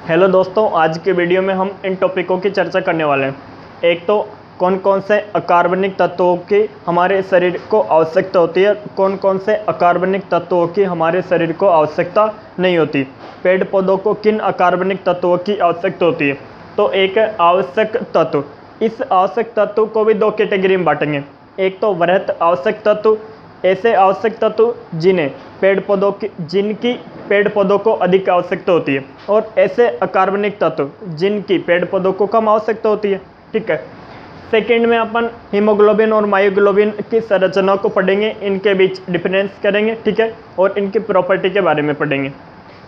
Hello दोस्तों, आज के वीडियो में हम इन टॉपिकों की चर्चा करने वाले हैं। एक तो कौन कौन से अकार्बनिक तत्वों की हमारे शरीर को आवश्यकता होती है, कौन कौन से अकार्बनिक तत्वों की हमारे शरीर को आवश्यकता नहीं होती। पेड़ पौधों को किन अकार्बनिक तत्वों की आवश्यकता होती है। तो एक आवश्यक तत्व, इस आवश्यक तत्व को भी दो कैटेगरी में बांटेंगे। एक तो वृहत आवश्यक तत्व, ऐसे आवश्यक तत्व जिनकी पेड़ पौधों को अधिक आवश्यकता होती है, और ऐसे अकार्बनिक तत्व जिनकी पेड़ पौधों को कम आवश्यकता होती है। ठीक है। सेकेंड में अपन हीमोग्लोबिन और मायोग्लोबिन की संरचना को पढ़ेंगे, इनके बीच डिफरेंस करेंगे। ठीक है, और इनकी प्रॉपर्टी के बारे में पढ़ेंगे।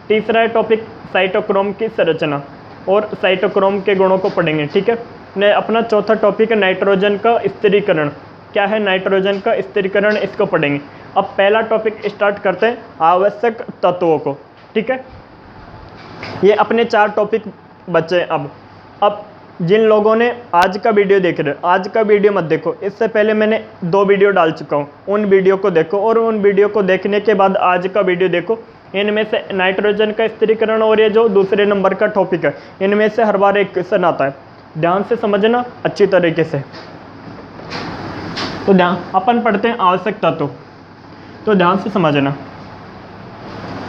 तीसरा टॉपिक साइटोक्रोम की संरचना और साइटोक्रोम के गुणों को पढ़ेंगे। ठीक है। अपना चौथा टॉपिक है नाइट्रोजन का स्थिरीकरण। क्या है नाइट्रोजन का स्थिरीकरण, इसको पढ़ेंगे। अब पहला टॉपिक स्टार्ट करते हैं, आवश्यक तत्वों को। ठीक है, ये अपने 4 टॉपिक बचे। अब जिन लोगों ने आज का वीडियो देख रहे हो, आज का वीडियो मत देखो, इससे पहले मैंने 2 वीडियो डाल चुका हूँ, उन वीडियो को देखो, और उन वीडियो को देखने के बाद आज का वीडियो देखो। इनमें से नाइट्रोजन का स्थिरीकरण और ये जो दूसरे नंबर का टॉपिक है, इनमें से हर बार एक क्वेश्चन आता है। ध्यान से समझना अच्छी तरीके से। तो अपन पढ़ते हैं आवश्यक तत्व। तो ध्यान से समझना,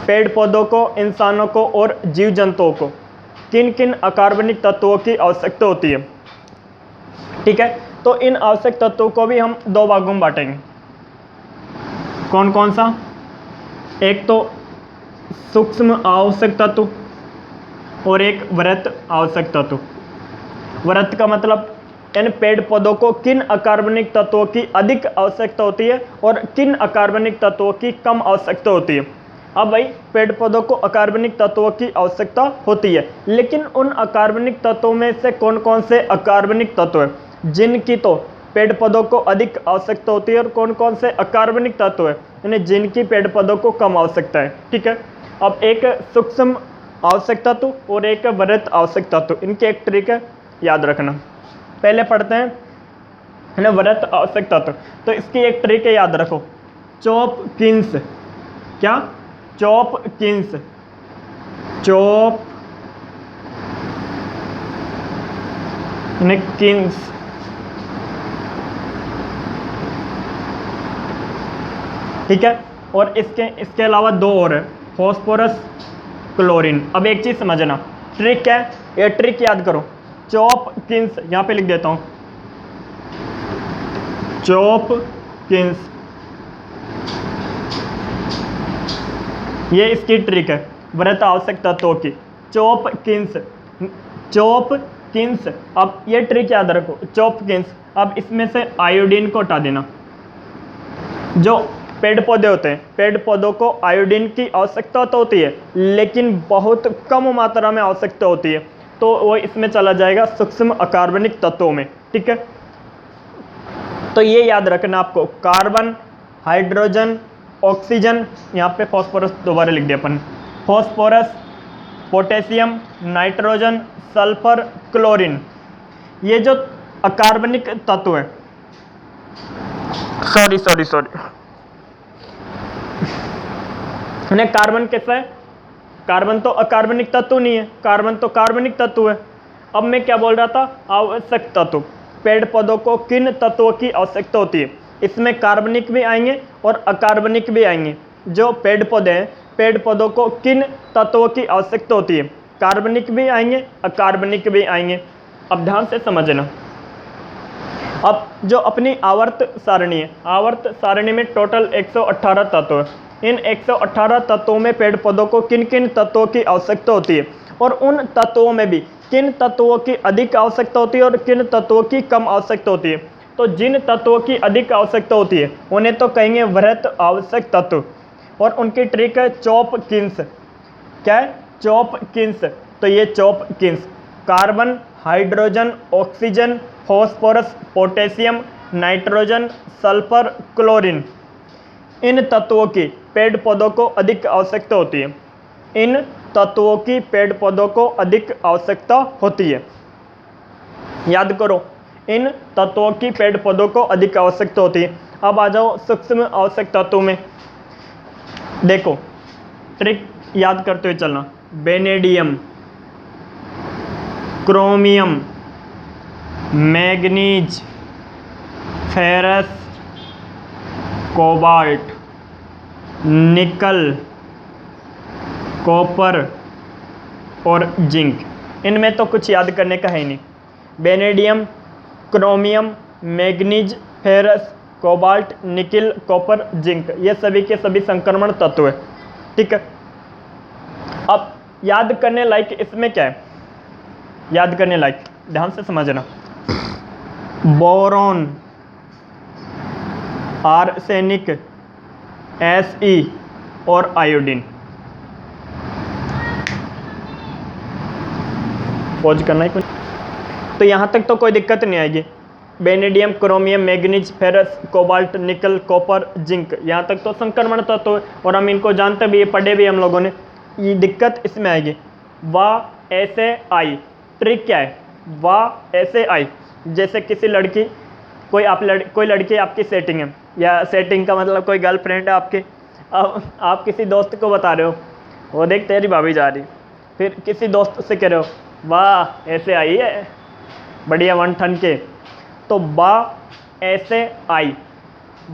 पेड़ पौधों को, इंसानों को और जीव जंतुओं को किन किन अकार्बनिक तत्वों की आवश्यकता होती है। ठीक है, तो इन आवश्यक तत्वों को भी हम 2 भागों में बांटेंगे। कौन कौन सा? एक तो सूक्ष्म आवश्यक तत्व और एक वृहत आवश्यक तत्व। वृहत का मतलब इन पेड़ पौधों को किन अकार्बनिक तत्वों की अधिक आवश्यकता होती है और किन अकार्बनिक तत्वों की कम आवश्यकता होती है। अब भाई, पेड़ पौधों को अकार्बनिक तत्वों की आवश्यकता होती है, लेकिन उन अकार्बनिक तत्वों में से कौन कौन से अकार्बनिक तत्व हैं जिनकी तो पेड़ पौधों को अधिक आवश्यकता होती है, और कौन कौन से अकार्बनिक तत्व हैं यानी जिनकी पेड़ पौधों को कम आवश्यकता है। ठीक है, अब एक सूक्ष्म आवश्यक तत्व और एक वृहत आवश्यक तत्व, इनकी एक ट्रिक है, याद रखना। पहले पढ़ते हैं है ना वृहत आवश्यक तत्व। तो इसकी एक ट्रिक है, याद रखो, चॉपकिंस। क्या? चॉपकिंस। चॉपकिंस। ठीक है, और इसके अलावा 2 और है, फॉस्फोरस, क्लोरीन। अब एक चीज समझना, ट्रिक क्या है, ये ट्रिक याद करो। चॉपकिंस, यहां पे लिख देता हूं, चॉपकिंस, ये इसकी ट्रिक है वृहत आवश्यक तत्वों की। चॉपकिंस, चॉपकिंस। अब ये ट्रिक याद रखो, चॉपकिंस। अब इसमें से आयोडीन को हटा देना। जो पेड़ पौधे होते हैं, पेड़ पौधों को आयोडीन की आवश्यकता तो होती है, लेकिन बहुत कम मात्रा में आवश्यकता होती है, तो वो इसमें चला जाएगा सूक्ष्म अकार्बनिक तत्वों में। ठीक है, तो ये याद रखना आपको, कार्बन, हाइड्रोजन, ऑक्सीजन, यहाँ पे फॉस्फोरस दोबारा लिख दिया अपन, phosphorus, potassium, nitrogen, sulphur, chlorine, ये जो अकार्बनिक तत्व है, सॉरी कार्बन कैसा है? कार्बन तो अकार्बनिक तत्व नहीं है, कार्बन तो कार्बनिक तत्व है। अब मैं क्या बोल रहा था, आवश्यक तत्व, पेड़ पौधों को किन तत्वों की आवश्यकता होती है। इसमें कार्बनिक भी आएंगे और अकार्बनिक भी आएंगे। जो पेड़ पौधे हैं, पेड़ पौधों को किन तत्वों की आवश्यकता होती है, कार्बनिक भी आएंगे, अकार्बनिक भी आएंगे। अब ध्यान से समझना। अब जो अपनी आवर्त सारणी है, आवर्त सारणी में टोटल 118 तत्व है। इन 118 तत्वों में पेड़ पौधों को किन किन तत्वों की आवश्यकता होती है, और उन तत्वों में भी किन तत्वों की अधिक आवश्यकता होती है और किन तत्वों की कम आवश्यकता होती है। तो जिन तत्वों की अधिक आवश्यकता होती है उन्हें तो कहेंगे वृहत आवश्यक तत्व, और उनकी ट्रिक है चॉपकिंस। क्या है? चॉपकिंस। तो ये chopkins, carbon, hydrogen, oxygen, phosphorus, potassium, nitrogen, sulphur, chlorine, इन तत्वों की पेड़ पौधों को अधिक आवश्यकता होती है। इन तत्वों की पेड़ पौधों को अधिक आवश्यकता होती है। याद करो, इन तत्वों की पेड़ पौधों को अधिक आवश्यकता होती है। अब आ जाओ सूक्ष्म आवश्यक तत्वों में। देखो, ट्रिक याद करते हुए चलना। Vanadium, chromium, manganese, ferrous, cobalt, nickel, copper और जिंक। इनमें तो कुछ याद करने का है नहीं। Vanadium, chromium, manganese, ferrous, cobalt, nickel, copper, zinc, ये सभी के सभी संक्रमण तत्व है। ठीक है, अब याद करने लायक इसमें क्या है, याद करने लायक ध्यान से समझना। बोरॉन, आर्सेनिक, Fe और आयोडीन। पॉज करना ही कुछ, तो यहाँ तक तो कोई दिक्कत नहीं आएगी। Vanadium, chromium, manganese, ferrous, cobalt, nickel, copper, zinc, यहाँ तक तो संक्रमण तत्व है और हम इनको जानते भी, ये पढ़े भी हम लोगों ने। ये दिक्कत इसमें आएगी, वाह ऐसे आई। ट्रिक क्या है, वाह ऐसे आई, जैसे किसी लड़की, कोई लड़की आपकी सेटिंग है, या सेटिंग का मतलब कोई गर्लफ्रेंड है आपकी। अब आप किसी दोस्त को बता रहे हो, वो देख तेरी भाभी जा रही, फिर किसी दोस्त से कह रहे हो वाह ऐसे आई है, बढ़िया वन ठन के, तो वाह ऐसे आई,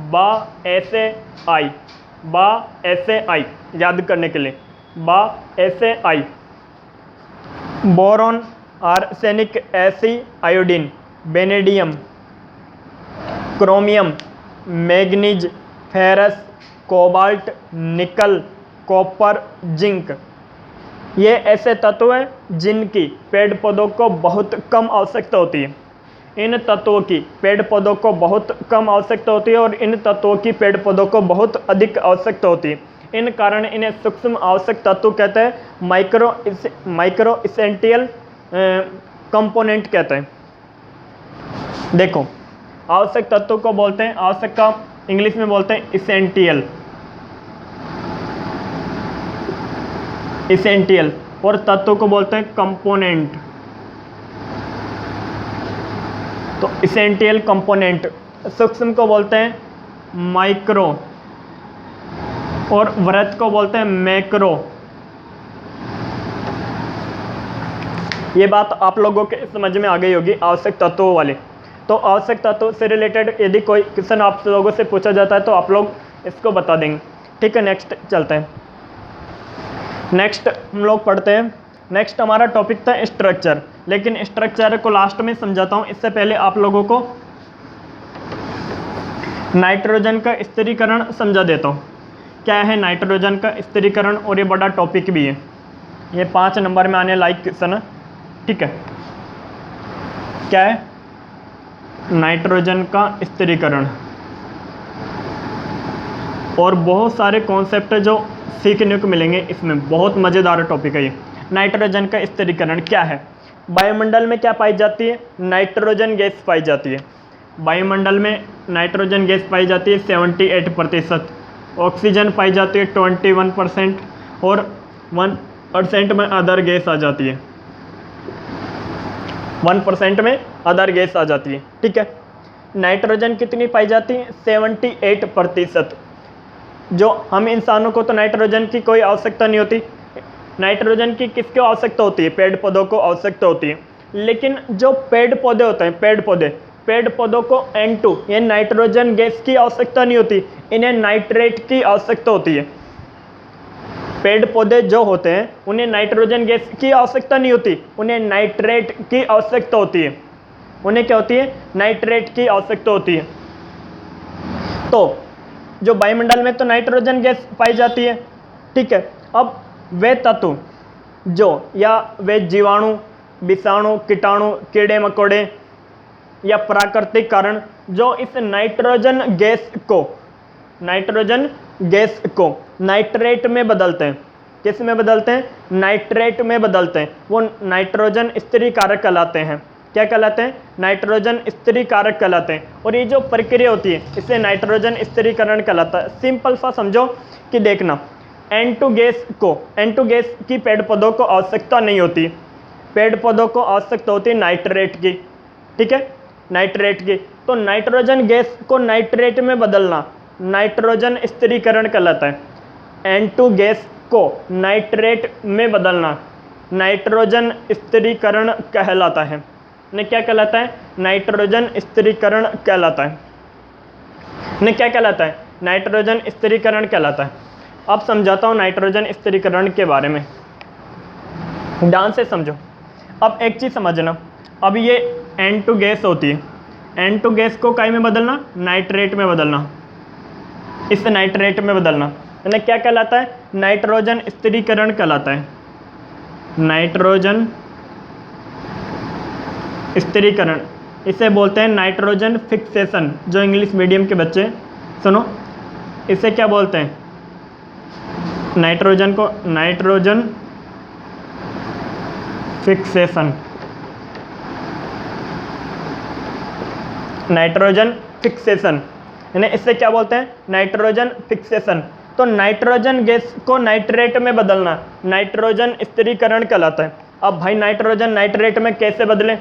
वाह ऐसे आई, वाह ऐसे आई, याद करने के लिए, वाह ऐसे आई। Boron, arsenic, Fe, iodine, vanadium, chromium, manganese, ferrous, cobalt, nickel, copper, zinc, ये ऐसे तत्व हैं जिनकी पेड़ पौधों को बहुत कम आवश्यकता होती है। इन तत्वों की पेड़ पौधों को बहुत कम आवश्यकता होती है और इन तत्वों की पेड़ पौधों को बहुत अधिक आवश्यकता होती है। इन कारण इन्हें सूक्ष्म आवश्यक तत्व कहते हैं, माइक्रो इसेंशियल कंपोनेंट कहते हैं। देखो, आवश्यक तत्व को बोलते हैं, आवश्यक का इंग्लिश में बोलते हैं इसेंटियल, इसेंटियल, और तत्व को बोलते हैं कंपोनेंट। तो इसेंटियल कंपोनेंट, सूक्ष्म को बोलते हैं माइक्रो और वृहत को बोलते हैं मैक्रो। ये बात आप लोगों के समझ में आ गई होगी आवश्यक तत्वों वाले। तो आवश्यक तत्व से रिलेटेड यदि कोई क्वेश्चन आप लोगों से पूछा जाता है तो आप लोग इसको बता देंगे। ठीक है, नेक्स्ट चलते हैं। नेक्स्ट हम लोग पढ़ते हैं। नेक्स्ट हमारा टॉपिक था स्ट्रक्चर, लेकिन स्ट्रक्चर को लास्ट में समझाता हूँ। इससे पहले आप लोगों को नाइट्रोजन का स्थिरीकरण समझा देता हूँ। क्या है नाइट्रोजन का स्थिरीकरण, और ये बड़ा टॉपिक भी है, ये 5 नंबर में आने लायक क्वेश्चन है। ठीक है, क्या है नाइट्रोजन का स्थिरीकरण, और बहुत सारे कॉन्सेप्ट है जो सीखने को मिलेंगे इसमें, बहुत मज़ेदार टॉपिक है ये। नाइट्रोजन का स्थिरीकरण क्या है? वायुमंडल में क्या पाई जाती है? नाइट्रोजन गैस पाई जाती है। वायुमंडल में नाइट्रोजन गैस पाई जाती है 78%, ऑक्सीजन पाई जाती है 21% और 1% में अदर गैस आ जाती है, 1% में अदर गैस आ जाती है। ठीक है, नाइट्रोजन कितनी पाई जाती है? 78%। जो हम इंसानों को तो नाइट्रोजन की कोई आवश्यकता नहीं होती। नाइट्रोजन की किसको आवश्यकता होती है? पेड़ पौधों को आवश्यकता होती है। लेकिन जो पेड़ पौधे होते हैं, पेड़ पौधों को N2 ये नाइट्रोजन गैस की आवश्यकता नहीं होती, इन्हें नाइट्रेट की आवश्यकता होती है। पेड़ पौधे जो होते हैं उन्हें नाइट्रोजन गैस की आवश्यकता नहीं होती, उन्हें नाइट्रेट की आवश्यकता होती है। उन्हें क्या होती है? नाइट्रेट की आवश्यकता होती है। तो जो वायुमंडल में तो नाइट्रोजन गैस पाई जाती है। ठीक है, अब वे तत्व जो, या वे जीवाणु, विषाणु, कीटाणु, कीड़े मकोड़े या प्राकृतिक कारण जो इस नाइट्रोजन गैस को नाइट्रेट में बदलते हैं। किस में बदलते हैं? नाइट्रेट में बदलते हैं। वो नाइट्रोजन स्थिरीकारक कहलाते हैं। क्या कहलाते हैं? नाइट्रोजन स्थिरीकारक कहलाते हैं। और ये जो प्रक्रिया होती है इसे नाइट्रोजन स्थिरीकरण कहलाता है। सिंपल सा समझो कि देखना, N2 गैस की पेड़ पौधों को आवश्यकता नहीं होती, पेड़ पौधों को आवश्यकता होती है नाइट्रेट की। ठीक है, नाइट्रेट की। तो नाइट्रोजन गैस को नाइट्रेट में बदलना नाइट्रोजन स्थिरीकरण कहलाता है। N2 गैस को नाइट्रेट में बदलना नाइट्रोजन स्थिरीकरण कहलाता है। क्या कहलाता है? नाइट्रोजन स्थिरीकरण कहलाता है। क्या कहलाता है? नाइट्रोजन स्थिरीकरण कहलाता है। अब समझाता हूँ नाइट्रोजन स्थिरीकरण के बारे में, ध्यान से समझो। अब एक चीज़ समझना, अब ये N2 गैस होती है, N2 गैस को काय में बदलना? नाइट्रेट में बदलना, इस नाइट्रेट में बदलना, क्या कहलाता है? नाइट्रोजन स्थिरीकरण कहलाता है। नाइट्रोजन स्थिरीकरण, इसे बोलते हैं नाइट्रोजन फिक्सेशन। जो इंग्लिश मीडियम के बच्चे सुनो, इसे क्या बोलते हैं? नाइट्रोजन को नाइट्रोजन फिक्सेशन, नाइट्रोजन फिक्सेशन, यानी इससे क्या बोलते हैं? Nitrogen fixation. तो नाइट्रोजन गैस को नाइट्रेट में बदलना नाइट्रोजन स्थिरीकरण कहलाता है। अब भाई नाइट्रोजन नाइट्रेट में कैसे बदले?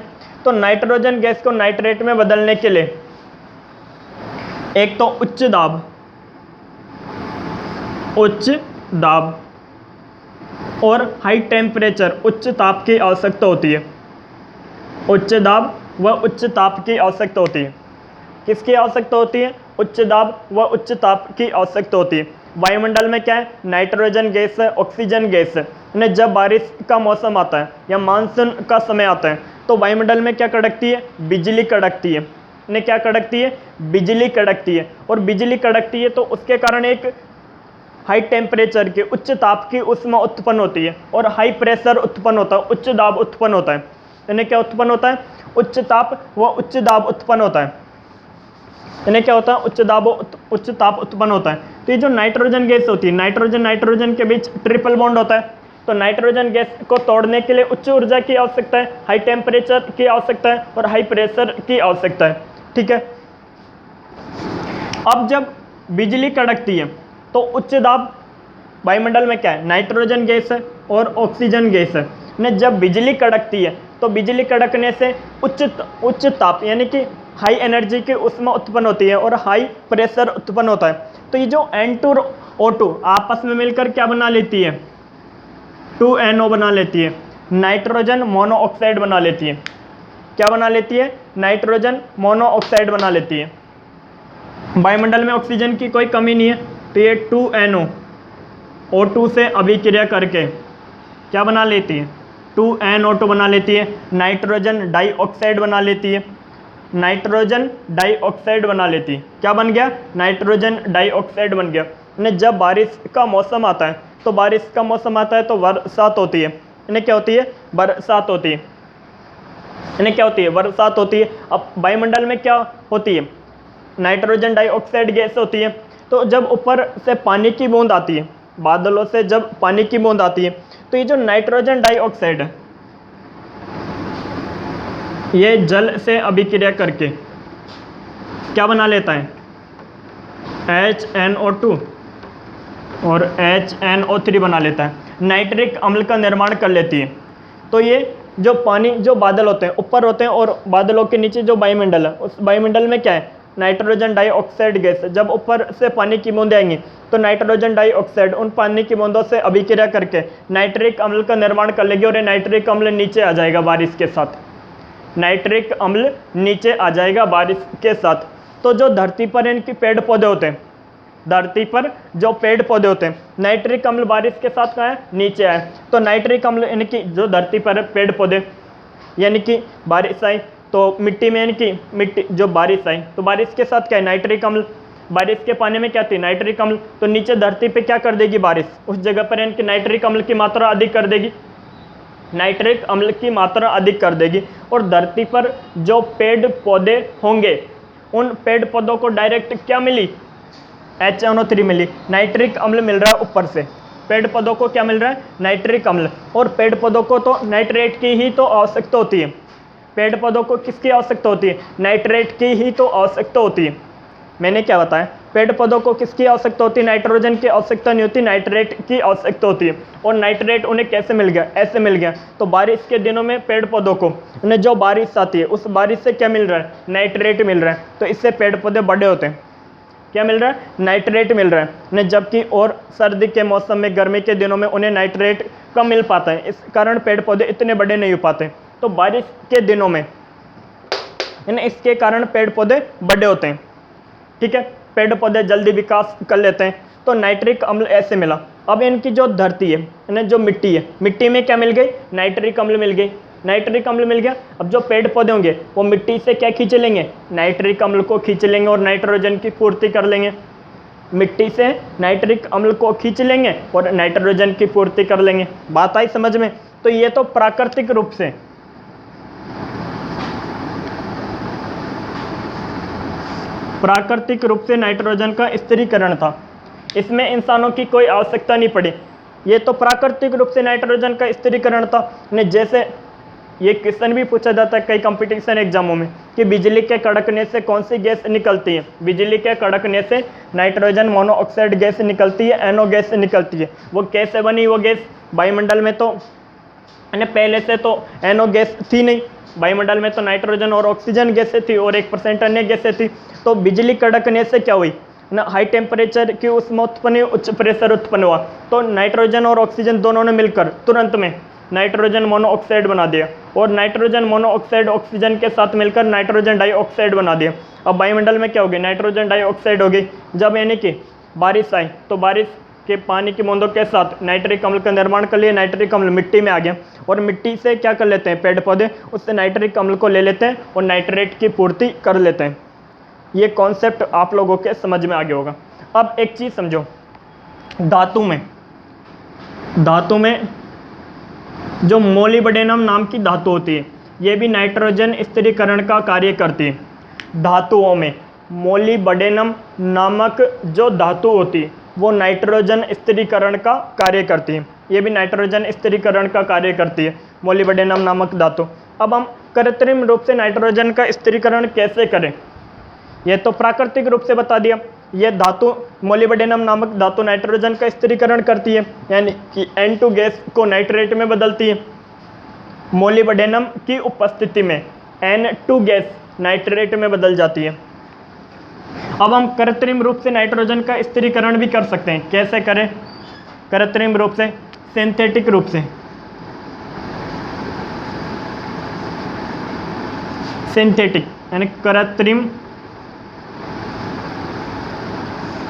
तो नाइट्रोजन गैस को नाइट्रेट में बदलने के लिए एक तो उच्च दाब और हाई टेम्परेचर, उच्च ताप की आवश्यकता होती है। उच्च दाब व उच्च ताप की आवश्यकता होती है। किसकी आवश्यकता होती है? उच्च दाब व उच्च ताप की आवश्यकता होती है। वायुमंडल में क्या है? नाइट्रोजन गैस है, ऑक्सीजन गैस है। जब बारिश का मौसम आता है या मानसून का समय आता है तो वायुमंडल में क्या कड़कती है? बिजली कड़कती है। क्या कड़कती है? बिजली कड़कती है। और बिजली कड़कती है तो उसके कारण एक हाई टेम्परेचर की, उच्च ताप की ऊष्मा उत्पन्न होती है और हाई प्रेशर उत्पन्न होता है, उच्च दाब उत्पन्न होता है। क्या उत्पन्न होता है? उच्च ताप व उच्च दाब उत्पन्न होता है। क्या होता है? उच्च ताप उत्पन्न होता है। तो ये जो नाइट्रोजन गैस होती है, नाइट्रोजन के बीच ट्रिपल बॉन्ड होता है। तो नाइट्रोजन गैस को तोड़ने के लिए उच्च ऊर्जा की आवश्यकता है, हाई टेम्परेचर की आवश्यकता है और हाई प्रेशर की आवश्यकता है। ठीक है। अब जब बिजली कड़कती है तो उच्च दाब, वायुमंडल में क्या है? नाइट्रोजन गैस है और ऑक्सीजन गैस है। जब बिजली कड़कती है तो बिजली कड़कने से उच्च ताप यानी कि हाई एनर्जी की ऊष्मा उत्पन्न होती है और हाई प्रेशर उत्पन्न होता है। तो ये जो N2O2 आपस में मिलकर क्या बना लेती है? 2NO बना लेती है, नाइट्रोजन मोनोऑक्साइड बना लेती है। क्या बना लेती है? नाइट्रोजन मोनोऑक्साइड बना लेती है। वायुमंडल में ऑक्सीजन की कोई कमी नहीं है तो ये 2NO O2 से अभिक्रिया करके क्या बना लेती है? 2NO2 बना लेती है, नाइट्रोजन डाइऑक्साइड बना लेती है, नाइट्रोजन डाइऑक्साइड बना लेती है। क्या बन गया? नाइट्रोजन डाइऑक्साइड बन गया। जब बारिश का मौसम आता है तो बरसात होती है। क्या होती है? बरसात होती है। क्या होती है? बरसात होती है। अब वायुमंडल में क्या होती है? नाइट्रोजन डाइऑक्साइड गैस होती है। तो जब ऊपर से पानी की बूंद आती है, बादलों से जब पानी की बूंद आती है तो ये जो नाइट्रोजन डाइऑक्साइड है ये जल से अभिक्रिया करके क्या बना लेता है? HNO2 और HNO3 बना लेता है, नाइट्रिक अम्ल का निर्माण कर लेती है। तो ये जो पानी, जो बादल होते हैं ऊपर होते हैं और बादलों के नीचे जो वायुमंडल है, उस वायुमंडल में क्या है? नाइट्रोजन डाइऑक्साइड गैस है। जब ऊपर से पानी की बूंदें आएंगी तो नाइट्रोजन डाइऑक्साइड उन पानी की बूंदों से अभिक्रिया करके नाइट्रिक अम्ल का निर्माण कर लेगी और ये नाइट्रिक अम्ल नीचे आ जाएगा बारिश के साथ। नाइट्रिक अम्ल नीचे आ जाएगा बारिश के साथ। तो जो धरती पर इनके पेड़ पौधे होते हैं, धरती पर जो पेड़ पौधे होते हैं, नाइट्रिक अम्ल बारिश के साथ कहाँ है? नीचे आए। तो नाइट्रिक अम्ल यानी कि जो धरती पर पेड़ पौधे, यानी कि बारिश आई तो मिट्टी में, यानी कि मिट्टी जो बारिश आई तो बारिश के साथ क्या है? नाइट्रिक अम्ल। बारिश के पानी में क्या थी? नाइट्रिक अम्ल। तो नीचे धरती पे क्या कर देगी बारिश? उस जगह पर यानी कि नाइट्रिक अम्ल की मात्रा अधिक कर देगी, नाइट्रिक अम्ल की मात्रा अधिक कर देगी। और धरती पर जो पेड़ पौधे होंगे उन पेड़ पौधों को डायरेक्ट क्या मिली? HNO3 मिली, नाइट्रिक अम्ल मिल रहा है ऊपर से। पेड़ पौधों को क्या मिल रहा है? नाइट्रिक अम्ल। और पेड़ पौधों को तो नाइट्रेट की ही तो आवश्यकता होती है। पेड़ पौधों को किसकी आवश्यकता होती है? नाइट्रेट की ही तो आवश्यकता होती है। मैंने क्या बताया? पेड़ पौधों को किसकी आवश्यकता होती है? नाइट्रोजन की आवश्यकता नहीं होती, नाइट्रेट की आवश्यकता होती है। और नाइट्रेट उन्हें कैसे मिल गया? ऐसे मिल गया। तो बारिश के दिनों में पेड़ पौधों को उन्हें जो बारिश आती है उस बारिश से क्या मिल रहा है? नाइट्रेट मिल रहा है। तो इससे पेड़ पौधे बड़े होते हैं। क्या मिल रहा है? नाइट्रेट मिल रहा है। जबकि और सर्दी के मौसम में, गर्मी के दिनों में उन्हें नाइट्रेट कम मिल पाता है, इस कारण पेड़ पौधे इतने बड़े नहीं हो पाते। तो बारिश के दिनों में इसके कारण पेड़ पौधे बड़े होते हैं, ठीक है, पेड़ पौधे जल्दी विकास कर लेते हैं। तो नाइट्रिक अम्ल ऐसे मिला। अब इनकी जो धरती है, इन्हें जो मिट्टी है, मिट्टी में क्या मिल गई, नाइट्रिक अम्ल मिल गई, नाइट्रिक अम्ल मिल गया। अब जो पेड़ पौधे होंगे वो मिट्टी से क्या खींच लेंगे, नाइट्रिक अम्ल को खींच लेंगे और नाइट्रोजन की पूर्ति कर लेंगे। मिट्टी से नाइट्रिक अम्ल को खींच लेंगे और नाइट्रोजन की पूर्ति कर लेंगे। बात आई समझ में? तो ये तो प्राकृतिक रूप से, प्राकृतिक रूप से नाइट्रोजन का स्थिरीकरण था, इसमें इंसानों की कोई आवश्यकता नहीं पड़ी। ये तो प्राकृतिक रूप से नाइट्रोजन का स्थिरीकरण था। जैसे ये क्वेश्चन भी पूछा जाता है कई कंपटीशन एग्जामों में कि बिजली के कड़कने से कौन सी गैस निकलती है। बिजली के कड़कने से नाइट्रोजन मोनोऑक्साइड गैस निकलती है, एनओ गैस निकलती है। वो कैसे बनी वो गैस? वायुमंडल में तो पहले से तो एनओ गैस थी नहीं, वायुमंडल में तो नाइट्रोजन और ऑक्सीजन गैसें थी और 1% अन्य गैसें थी। तो बिजली कड़कने से क्या हुई ना, हाई टेम्परेचर की ऊष्मा उत्पन्न हुई, उच्च प्रेशर उत्पन्न हुआ। तो नाइट्रोजन और ऑक्सीजन दोनों ने मिलकर तुरंत में नाइट्रोजन मोनोऑक्साइड बना दिया और नाइट्रोजन मोनोऑक्साइड ऑक्सीजन के साथ मिलकर नाइट्रोजन डाइऑक्साइड बना दिया। अब वायुमंडल में क्या होगी, नाइट्रोजन डाइऑक्साइड होगी। जब यानी कि बारिश आई तो बारिश के पानी की बूंदों के साथ नाइट्रिक अम्ल का निर्माण कर लिया। नाइट्रिक अम्ल मिट्टी में आ गया और मिट्टी से क्या कर लेते हैं पेड़ पौधे, उससे नाइट्रिक अम्ल को ले लेते हैं और नाइट्रेट की पूर्ति कर लेते हैं। ये कॉन्सेप्ट आप लोगों के समझ में आ गया होगा। अब एक चीज़ समझो, धातु में जो मोलिब्डेनम नाम की धातु होती है, ये भी नाइट्रोजन स्थिरीकरण का कार्य करती है। धातुओं में मोलिब्डेनम नामक जो धातु होती है वो नाइट्रोजन स्थिरीकरण का कार्य करती है। ये भी नाइट्रोजन स्थिरीकरण का कार्य करती है, मोलिब्डेनम नामक धातु। अब हम कृत्रिम रूप से नाइट्रोजन का स्थिरीकरण कैसे करें, ये तो प्राकृतिक रूप से बता दिया। ये धातु मोलिब्डेनम नामक धातु नाइट्रोजन का स्थिरीकरण करती है, यानी कि N2 गैस को नाइट्रेट में बदलती है। मोलिब्डेनम की उपस्थिति में N2 गैस नाइट्रेट में बदल जाती है। अब हम कृत्रिम रूप से नाइट्रोजन का स्थिरीकरण भी कर सकते हैं। कैसे करें? कृत्रिम रूप से, सिंथेटिक रूप से। सिंथेटिक यानी कृत्रिम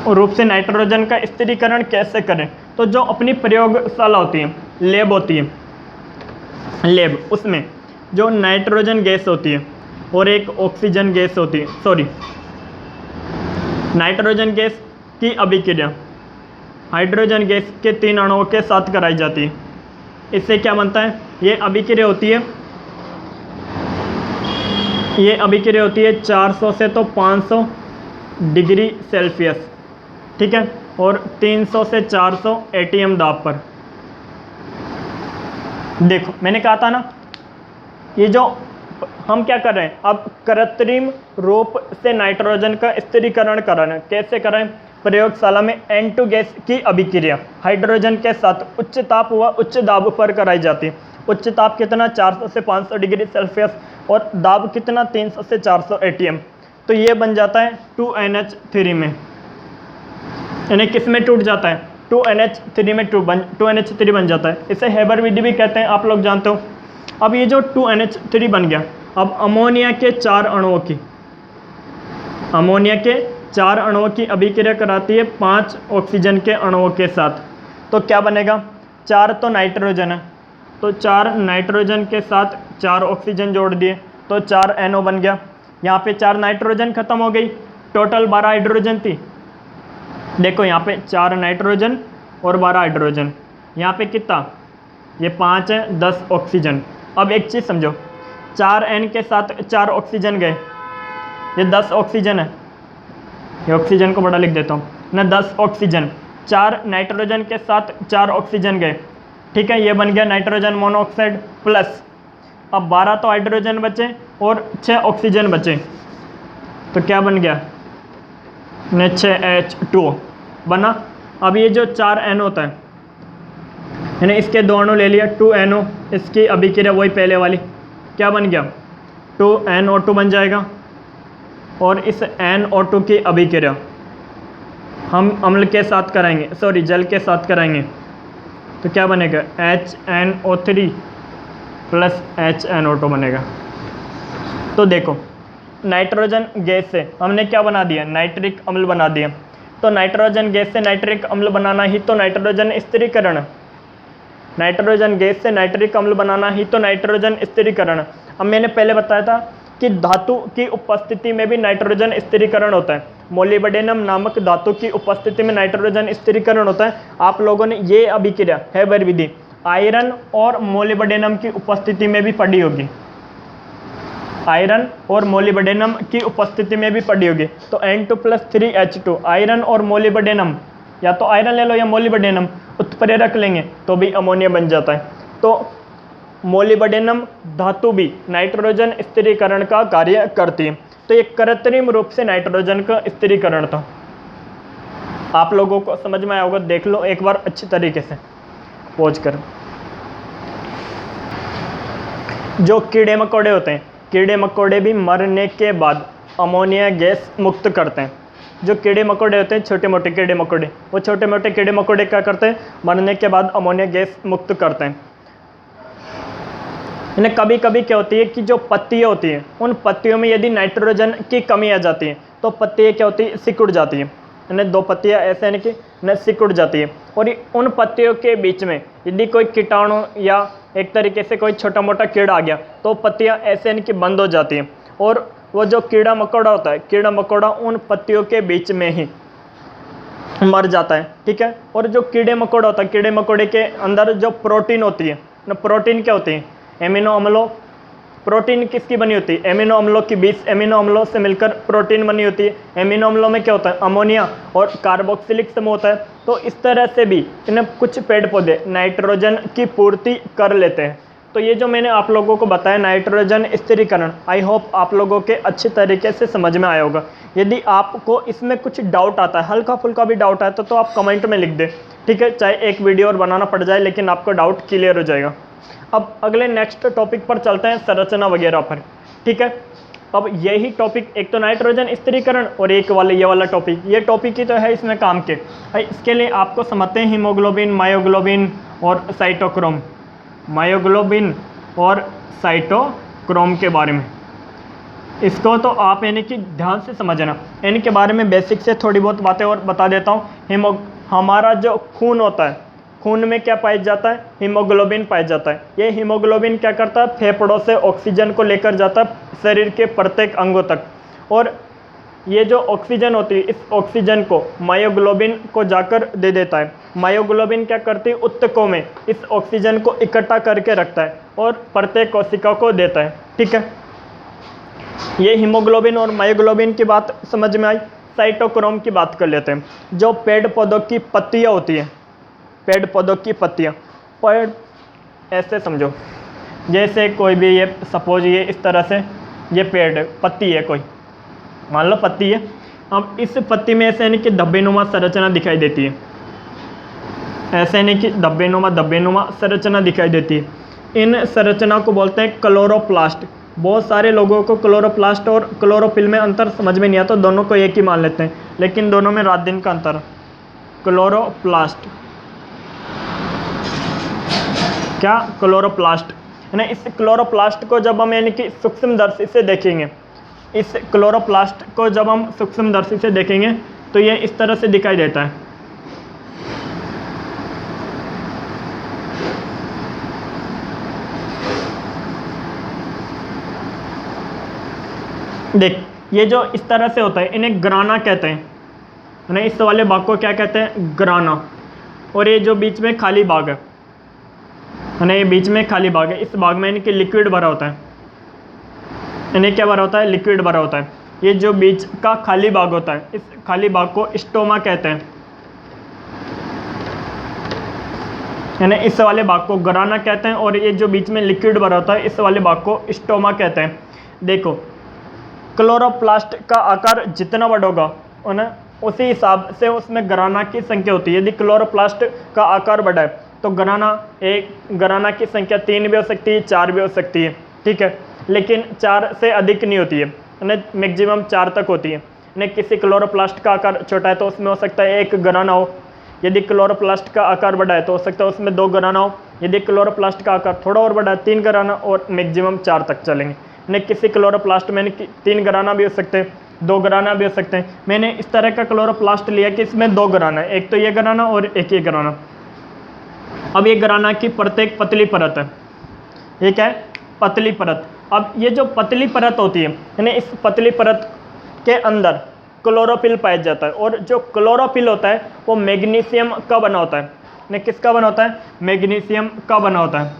रूप से नाइट्रोजन का स्थिरीकरण कैसे करें? तो जो अपनी प्रयोगशाला होती है, लैब होती है, लैब, उसमें जो नाइट्रोजन गैस होती है और एक ऑक्सीजन गैस होती है, नाइट्रोजन गैस की अभिक्रिया हाइड्रोजन गैस के 3 अणुओं के साथ कराई जाती है। इससे क्या बनता है? ये अभिक्रिया होती है 400 से तो 500 डिग्री सेल्सियस, ठीक है, और 300 से 400 एटीएम दाब पर। देखो मैंने कहा था ना, ये जो हम क्या कर रहे हैं, अब कृत्रिम रूप से नाइट्रोजन का स्थिरीकरण कर रहे हैं। कैसे कर रहे हैं? प्रयोगशाला में N2 गैस की अभिक्रिया हाइड्रोजन के साथ उच्च ताप व उच्च दाब पर कराई जाती है। उच्च ताप कितना? 400 से 500 डिग्री सेल्सियस और दाब कितना? 300 से 400 एटीएम। तो ये बन जाता है 2NH3 में, यानी किस में टूट जाता है? 2NH3 में 2NH3 बन जाता है। इसे हेबर विधि भी कहते हैं, आप लोग जानते हो। अब ये जो 2NH3 बन गया, अब अमोनिया के 4 अणुओं की अभिक्रिया कराती है 5 ऑक्सीजन के अणुओं के साथ। तो क्या बनेगा? 4 तो नाइट्रोजन है, तो 4 नाइट्रोजन के साथ 4 ऑक्सीजन जोड़ दिए तो 4 NO बन गया। यहाँ पे 4 नाइट्रोजन खत्म हो गई, टोटल 12 हाइड्रोजन थी। देखो यहाँ पे 4 नाइट्रोजन और 12 हाइड्रोजन, यहाँ पे कितना? ये 5 है, 10 ऑक्सीजन। अब एक चीज़ समझो, 4 N के साथ 4 ऑक्सीजन गए, ये 10 ऑक्सीजन है। ये ऑक्सीजन को बड़ा लिख देता हूँ ना, 10 ऑक्सीजन। 4 नाइट्रोजन के साथ 4 ऑक्सीजन गए, ठीक है, ये बन गया नाइट्रोजन मोनोऑक्साइड प्लस। अब 12 तो हाइड्रोजन बचे और 6 ऑक्सीजन बचे, तो क्या बन गया? 6H2 बना। अब ये जो 4 N होता है, यानी इसके 2 अणु ले लिया, 2NO, इसकी अभिक्रिया वही पहले वाली, क्या बन गया? 2NO2 बन जाएगा। और इस NO2 की अभिक्रिया हम अम्ल के साथ कराएंगे, जल के साथ कराएंगे, तो तो क्या बनेगा HNO3 प्लस HNO2 बनेगा। तो देखो नाइट्रोजन गैस से हमने क्या बना दिया, नाइट्रिक अम्ल बना दिया। तो नाइट्रोजन गैस से नाइट्रिक अम्ल बनाना ही तो नाइट्रोजन स्थिरीकरण, नाइट्रोजन गैस से नाइट्रिक अम्ल बनाना ही तो नाइट्रोजन स्थिरीकरण। अब मैंने पहले बताया था कि धातु की उपस्थिति में भी नाइट्रोजन स्थिरीकरण होता है, मोलिब्डेनम नामक धातु की उपस्थिति में नाइट्रोजन स्थिरीकरण होता है। आप लोगों ने ये अभिक्रिया हैबर विधि आयरन और मोलिब्डेनम की उपस्थिति में भी पढ़ी होगी, आयरन और मोलिब्डेनम की उपस्थिति में भी पढ़ी होगी। तो N2+3H2 आयरन और मोलिब्डेनम, या तो आयरन ले लो या मोलिब्डेनम, उत्प्रेरक लेंगे तो भी अमोनिया बन जाता है। तो मोलिब्डेनम धातु भी नाइट्रोजन स्थिरीकरण का कार्य करती है। तो ये कृत्रिम रूप से नाइट्रोजन का स्थिरीकरण था। आप लोगों को समझ में आया होगा, देख लो एक बार अच्छी तरीके से पहुँच कर। जो कीड़े मकोड़े होते हैं, कीड़े मकोड़े भी मरने के बाद अमोनिया गैस मुक्त करते हैं। जो कीड़े मकोड़े होते हैं, छोटे मोटे कीड़े मकोड़े, वो छोटे मोटे कीड़े मकोड़े क्या करते हैं, मरने के बाद अमोनिया गैस मुक्त करते हैं। इन्हें कभी कभी क्या होती है कि जो पत्तियाँ होती हैं, उन पत्तियों में यदि नाइट्रोजन की कमी आ जाती है तो पत्तियाँ क्या होती है, सिकुड़ जाती हैं। इन्हें दो पत्तियाँ ऐसे यानी कि न सिकुड़ जाती है। और उन पत्तियों के बीच में यदि कोई कीटाणु या एक तरीके से कोई छोटा मोटा कीड़ा आ गया तो पत्तियाँ ऐसे यानी कि बंद हो जाती हैं। और वो जो कीड़ा मकोड़ा होता है, कीड़ा मकोड़ा उन पत्तियों के बीच में ही मर जाता है, ठीक है। और जो कीड़े मकोड़ा होता है, कीड़े मकोड़े के अंदर जो प्रोटीन होती है ना, प्रोटीन क्या होती है, एमिनो अम्लों। प्रोटीन किसकी बनी होती है, एमिनो अम्लों की 20 एमिनो अम्लों से मिलकर प्रोटीन बनी होती है। एमिनो अम्लों में क्या होता है, अमोनिया और कार्बोक्सिलिक समूह होता है। तो इस तरह से भी इन्हें कुछ पेड़ पौधे नाइट्रोजन की पूर्ति कर लेते हैं। तो ये जो मैंने आप लोगों को बताया नाइट्रोजन स्थिरीकरण, आई होप आप लोगों के अच्छे तरीके से समझ में आया होगा। यदि आपको इसमें कुछ डाउट आता है, हल्का फुल्का भी डाउट आता है तो आप कमेंट में लिख दें, ठीक है। चाहे एक वीडियो और बनाना पड़ जाए, लेकिन आपका डाउट क्लियर हो जाएगा। अब अगले नेक्स्ट टॉपिक पर चलते हैं, संरचना वगैरह पर, ठीक है। अब यही टॉपिक, एक तो नाइट्रोजन स्थिरीकरण और एक वाले ये वाला टॉपिक, ये टॉपिक ही तो है इसमें काम के। इसके लिए आपको समझते हैं हीमोग्लोबिन, मायोग्लोबिन और साइटोक्रोम, मायोग्लोबिन और साइटोक्रोम के बारे में। इसको तो आप यानी कि ध्यान से समझना, इनके बारे में बेसिक से थोड़ी बहुत बातें और बता देता हूँ। हमारा जो खून होता है, खून में क्या पाया जाता है, हीमोग्लोबिन पाया जाता है। ये हीमोग्लोबिन क्या करता है, फेफड़ों से ऑक्सीजन को लेकर जाता है शरीर के प्रत्येक अंगों तक। और ये जो ऑक्सीजन होती है, इस ऑक्सीजन को मायोग्लोबिन को जाकर दे देता है। मायोग्लोबिन क्या करती है, ऊतकों में इस ऑक्सीजन को इकट्ठा करके रखता है और प्रत्येक कोशिका को देता है, ठीक है। ये हीमोग्लोबिन और मायोग्लोबिन की बात समझ में आई। साइटोक्रोम की बात कर लेते हैं। जो पेड़ पौधों की पत्तियाँ होती हैं, पेड़ पौधों की पत्तियाँ, पेड़ ऐसे समझो जैसे कोई भी, ये सपोज ये इस तरह से ये पेड़ पत्ती है, कोई मान लो पत्ती है। अब इस पत्ती में ऐसे यानी कि धब्बेनुमा संरचना दिखाई देती है, ऐसे यानी कि धब्बेनुमा संरचना दिखाई देती है। इन संरचना को बोलते हैं क्लोरोप्लास्ट। बहुत सारे लोगों को क्लोरोप्लास्ट और क्लोरोफिल में अंतर समझ में नहीं आता, दोनों को एक ही मान लेते हैं, लेकिन दोनों में रात दिन का अंतर है। क्लोरोप्लास्ट क्या, क्लोरोप्लास्ट है ना। इस क्लोरोप्लास्ट को जब हम यानी कि सूक्ष्मदर्शी से देखेंगे, इस क्लोरोप्लास्ट को जब हम सूक्ष्मदर्शी से देखेंगे तो ये इस तरह से दिखाई देता है। देख, ये जो इस तरह से होता है इन्हें ग्राना कहते हैं, ना। इस वाले भाग को क्या कहते हैं, ग्राना। और ये जो बीच में खाली भाग है ना, ये बीच में खाली भाग है, इस भाग में इनके लिक्विड भरा होता है। इन्हें क्या भरा होता है, लिक्विड भरा होता है। ये जो बीच का खाली भाग होता है, इस खाली भाग को स्टोमा कहते हैं, यानी इस वाले भाग को ग्राना कहते हैं। और ये जो बीच में लिक्विड भरा होता है, इस वाले भाग को स्टोमा कहते हैं। देखो, क्लोरोप्लास्ट का आकार जितना बड़ा होगा ना, उसी हिसाब से उसमें ग्राना की संख्या होती है। यदि क्लोरोप्लास्ट का आकार बड़ा है तो ग्राना की संख्या 3 भी हो सकती है, 4 भी हो सकती है, ठीक है। लेकिन 4 से अधिक नहीं होती है, मैक्सिमम 4 तक होती है। नहीं, किसी क्लोरोप्लास्ट का आकार छोटा है तो उसमें हो सकता है 1 ग्राना हो, यदि क्लोरोप्लास्ट का आकार बड़ा है तो हो सकता है उसमें 2 घराना हो, यदि क्लोरोप्लास्ट का आकार थोड़ा और बड़ा है 3 घराना और मैक्सिमम 4 तक चलेंगे। नहीं, किसी क्लोरोप्लास्ट में 3 घराना भी हो सकते हैं, 2 घराना भी हो सकते हैं। मैंने इस तरह का क्लोरोप्लास्ट लिया कि इसमें 2 घराना है, एक तो ये घराना और एक ये घराना। अब ये घराना की प्रत्येक पतली परत है, ये क्या है, पतली परत। अब ये जो पतली परत होती है, यानी इस पतली परत के अंदर क्लोरोफिल पाया जाता है, और जो क्लोरोफिल होता है वो मैग्नीशियम का बना होता है। ने किसका बना होता है, मैग्नीशियम का बना होता है,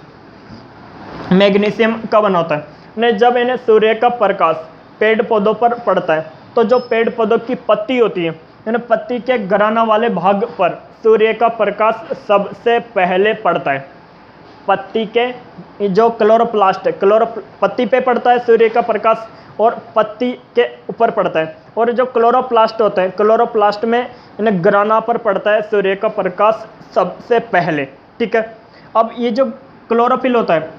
मैग्नीशियम का बना होता है। ने जब इन्हें सूर्य का प्रकाश पेड़ पौधों पर पड़ता है तो जो पेड़ पौधों की पत्ती होती है, यानी पत्ती के घराना वाले भाग पर सूर्य का प्रकाश सबसे पहले पड़ता है। पत्ती के जो क्लोरोप्लास्ट है, पत्ती पे पड़ता है सूर्य का प्रकाश और पत्ती के ऊपर पड़ता है। और जो क्लोरोप्लास्ट होते हैं, क्लोरोप्लास्ट में इन्हें घराना पर पड़ता है सूर्य का प्रकाश सबसे पहले। ठीक है, अब ये जो क्लोरोफिल होता है,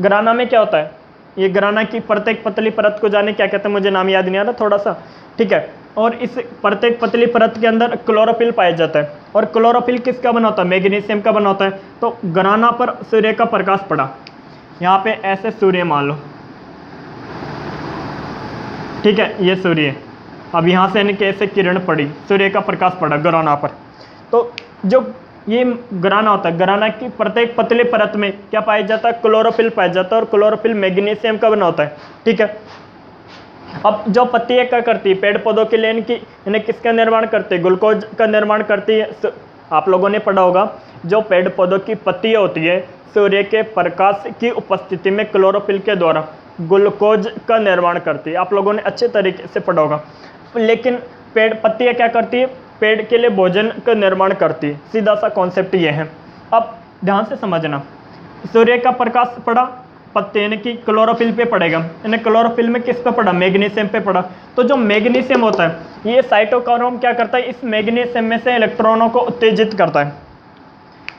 घराना में क्या होता है, ये घराना की प्रत्येक पतली परत को जाने क्या कहते हैं, मुझे नाम याद नहीं आ रहा थोड़ा सा। ठीक है, और इस प्रत्येक पतली परत के अंदर क्लोरोफिल पाया जाता है, और क्लोरोफिल किसका बना होता है, मैग्नीशियम का बना होता है। तो घराना पर सूर्य का प्रकाश पड़ा, यहाँ पे ऐसे सूर्य मान लो, ठीक है, ये सूर्य है। अब यहाँ से इनके ऐसे किरण पड़ी, सूर्य का प्रकाश पड़ा घराना पर, तो जो ये घराना होता है, घराना की प्रत्येक पतली परत में क्या पाया जाता है, क्लोरोफिल पाया जाता है, और क्लोरोफिल मैग्नीशियम का बना होता है। ठीक है, अब जो पत्तियाँ क्या करती है, पेड़ पौधों के लिए इन्हें किसका निर्माण करती है, ग्लूकोज का निर्माण करती है। आप लोगों ने पढ़ा होगा, जो पेड़ पौधों की पत्तियाँ होती है, सूर्य के प्रकाश की उपस्थिति में क्लोरोफिल के द्वारा ग्लूकोज का निर्माण करती है। आप लोगों ने अच्छे तरीके से पढ़ा होगा। लेकिन पत्तियाँ क्या करती है, पेड़ के लिए भोजन का निर्माण करती है। सीधा सा कॉन्सेप्ट ये है। अब ध्यान से समझना, सूर्य का प्रकाश पड़ा, पत्ते यानी कि क्लोरोफिल पे पड़ेगा, यानी क्लोरोफिल में किस पे पड़ा, मैग्नीशियम पे पड़ा। तो जो मैग्नीशियम होता है, ये साइटोक्रोम क्या करता है, इस मैग्नीशियम में से इलेक्ट्रॉनों को उत्तेजित करता है,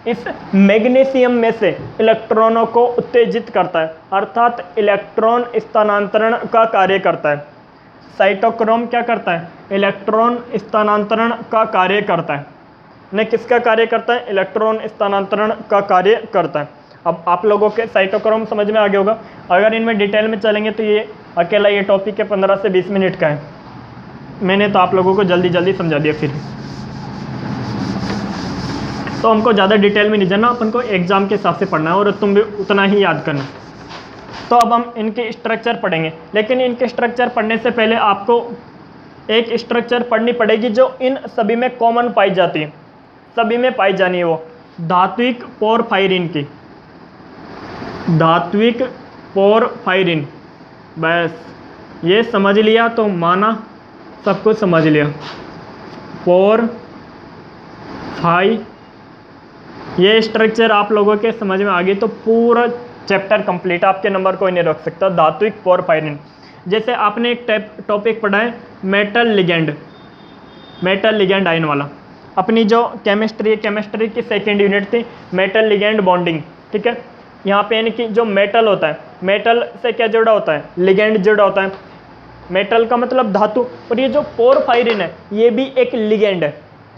इस मैग्नीशियम में से इलेक्ट्रॉनों को उत्तेजित करता है, अर्थात इलेक्ट्रॉन स्थानांतरण का कार्य करता है। साइटोक्रोम क्या करता है, इलेक्ट्रॉन स्थानांतरण का कार्य करता है। ने किसका कार्य करता है, इलेक्ट्रॉन स्थानांतरण का कार्य करता है। अब आप लोगों के साइटोक्रोम समझ में आ गया होगा। अगर इनमें डिटेल में चलेंगे तो ये अकेला ये टॉपिक है 15 से 20 मिनट का है। मैंने तो आप लोगों को जल्दी जल्दी समझा दिया। फिर तो हमको ज़्यादा डिटेल में नहीं जाना, अपन को एग्जाम के हिसाब से पढ़ना है और तुम भी उतना ही याद करना। तो अब हम इनके स्ट्रक्चर पढ़ेंगे, लेकिन इनके स्ट्रक्चर पढ़ने से पहले आपको एक स्ट्रक्चर पढ़नी पड़ेगी जो इन सभी में कॉमन पाई जाती है, सभी में पाई जानी है, वो धात्विक पोरफायरिन की, धात्विक पोरफायरिन। बस ये समझ लिया तो माना सब कुछ समझ लिया। पोरफाई ये स्ट्रक्चर आप लोगों के समझ में आ गई तो पूरा चैप्टर कंप्लीट, आपके नंबर कोई नहीं रख सकता। धात्विक पोरफायरिन, जैसे आपने एक टॉपिक पढ़ा है metal ligand, metal ligand ion वाला। अपनी जो केमिस्ट्री की सेकेंड यूनिट थी मेटल लिगेंड बॉन्डिंग। ठीक है, यहाँ पे यानी कि जो मेटल होता है, मेटल से क्या जुड़ा होता है, लिगेंड जुड़ा होता है। मेटल का मतलब धातु, और ये जो पोरफायरिन है ये भी एक लिगेंड है।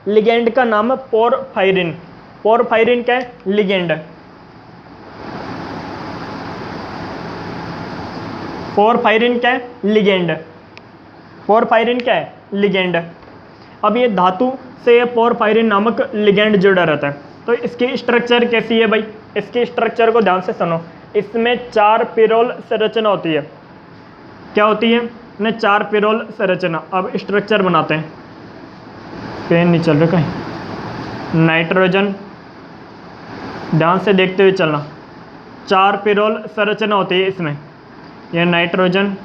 लिगेंड का नाम है पोरफायरिन। पोरफायरिन क्या है, लिगेंड है। पोरफायरिन क्या है, लिगेंड है। पोरफायरिन क्या है, लिगेंड है। अब ये धातु से ये पोरफायरिन नामक लिगेंड जुड़ा रहता है। तो इसकी स्ट्रक्चर कैसी है भाई, इसकी स्ट्रक्चर को ध्यान से सुनो। इसमें 4 पिरोल संरचना होती है। क्या होती है, इन्हें 4 पिरोल संरचना। अब स्ट्रक्चर बनाते हैं, पेन नहीं चल रहा कहीं। नाइट्रोजन, ध्यान से देखते हुए चलना। 4 पिरोल संरचना होती है इसमें। यह नाइट्रोजन,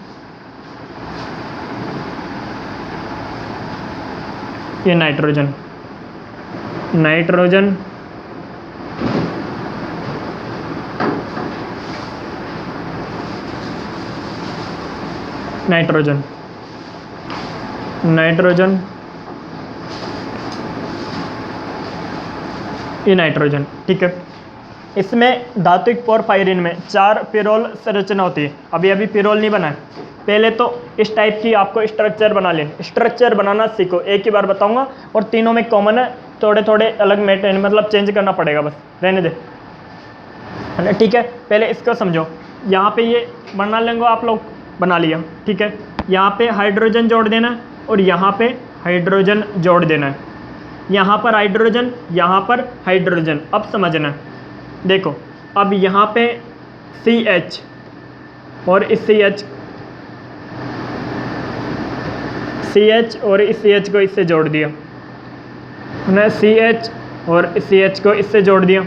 ये नाइट्रोजन, नाइट्रोजन, नाइट्रोजन, नाइट्रोजन, ये नाइट्रोजन। ठीक है, इसमें धात्विक पोरफायरिन में 4 पिरोल संरचना होती है। अभी पिरोल नहीं बना है। पहले तो इस टाइप की आपको स्ट्रक्चर बना लेनी, स्ट्रक्चर बनाना सीखो, एक ही बार बताऊंगा और तीनों में कॉमन है, थोड़े थोड़े अलग मेटेरियल मतलब चेंज करना पड़ेगा, बस रहने दे, ठीक है। पहले इसको समझो, यहाँ पे ये बना लेंगे आप लोग, बना लिया, ठीक है। यहाँ पे हाइड्रोजन जोड़ देना है और यहाँ पे हाइड्रोजन जोड़ देना है, यहाँ पर हाइड्रोजन, यहाँ पर हाइड्रोजन। अब समझना है, देखो अब यहाँ पे CH और इस CH और इस CH को इससे जोड़ दिया, मैंने CH और इस CH को इससे जोड़ दिया,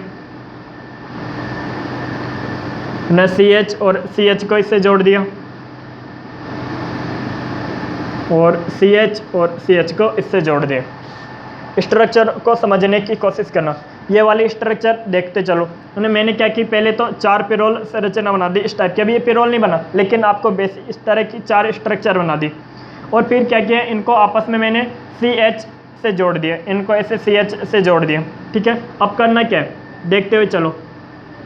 मैंने CH और CH को इससे जोड़ दिया और CH और CH को इससे जोड़ दिया। स्ट्रक्चर को समझने की कोशिश करना, ये वाली स्ट्रक्चर देखते चलो। मैंने क्या की, पहले तो 4 पिरोल संरचना बना दी इस टाइप की। अभी ये पिरोल नहीं बना, लेकिन आपको बेसिक इस तरह की 4 स्ट्रक्चर बना दी। और फिर क्या किया, इनको आपस में मैंने CH से जोड़ दिया, इनको ऐसे CH से जोड़ दिया, ठीक है। अब करना क्या है, देखते हुए चलो,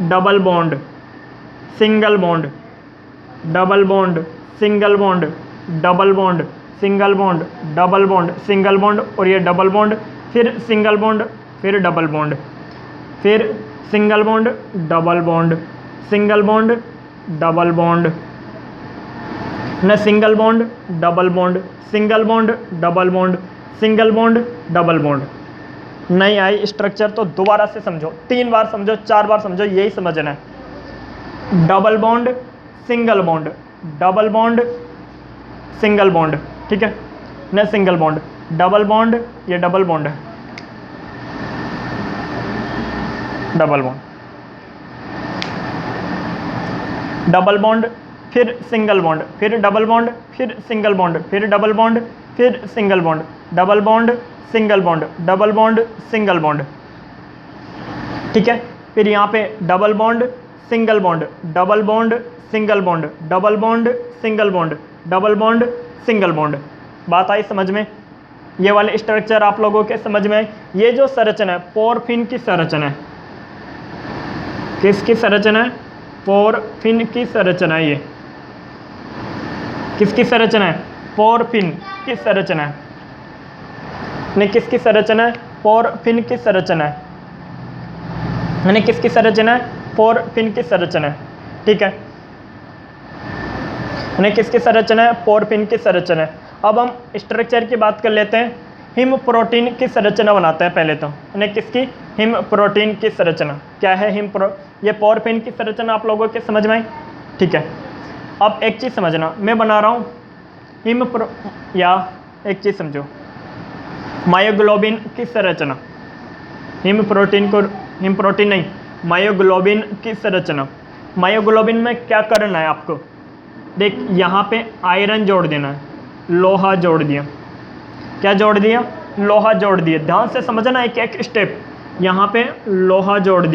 double bond, single bond, double bond, single bond, double bond, single bond, double bond, single bond, और ये डबल बॉन्ड, फिर सिंगल बॉन्ड, फिर डबल बॉन्ड, फिर single bond, double bond, single bond, double bond, न single bond, double bond, single bond, double bond, single bond, double bond. नहीं आई structure तो दोबारा से समझो, 3 बार समझो, 4 बार समझो, यही समझना है। Double bond, single bond, double bond, single bond, ठीक है। न सिंगल बॉन्ड, डबल बॉन्ड, ये डबल बॉन्ड है, डबल बॉन्ड, डबल बॉन्ड, फिर सिंगल बॉन्ड, फिर डबल बॉन्ड, फिर सिंगल बॉन्ड, फिर डबल बॉन्ड, फिर single bond, double bond, single bond, double bond, single bond, ठीक है। फिर यहाँ पे double bond, single bond, double bond, single bond, double bond, single bond, double bond, single bond. बात आई समझ में? ये वाले स्ट्रक्चर आप लोगों के समझ में आए? ये जो संरचना है पोरफिन की संरचना है, किसकी संरचना है? पोरफिन की संरचना है। ये किसकी संरचना है? पोरफिन की संरचना है। नहीं, किसकी संरचना है? पोरफिन की संरचना है। यानी किसकी संरचना है? पोरफिन की संरचना है, ठीक है। यानी किसकी संरचना है? पोरफिन की संरचना है। अब हम स्ट्रक्चर की बात कर लेते हैं। हिम प्रोटीन की संरचना बनाते हैं पहले तो। यानी किसकी? हिम प्रोटीन की संरचना। क्या है ये पोरफिन की संरचना आप लोगों के समझ में आई? ठीक है। अब एक चीज़ समझना, मैं बना रहा हूँ या एक चीज़ समझो, मायोग्लोबिन की संरचना। हिम प्रोटीन नहीं, मायोग्लोबिन की संरचना। मायोग्लोबिन में क्या करना है आपको? देख, यहाँ पे आयरन जोड़ देना है, लोहा जोड़ दिया। क्या जोड़ दिया? लोहा जोड़ दिया। ध्यान से समझना एक एक स्टेप। यहाँ पे लोहा जोड़ दिया।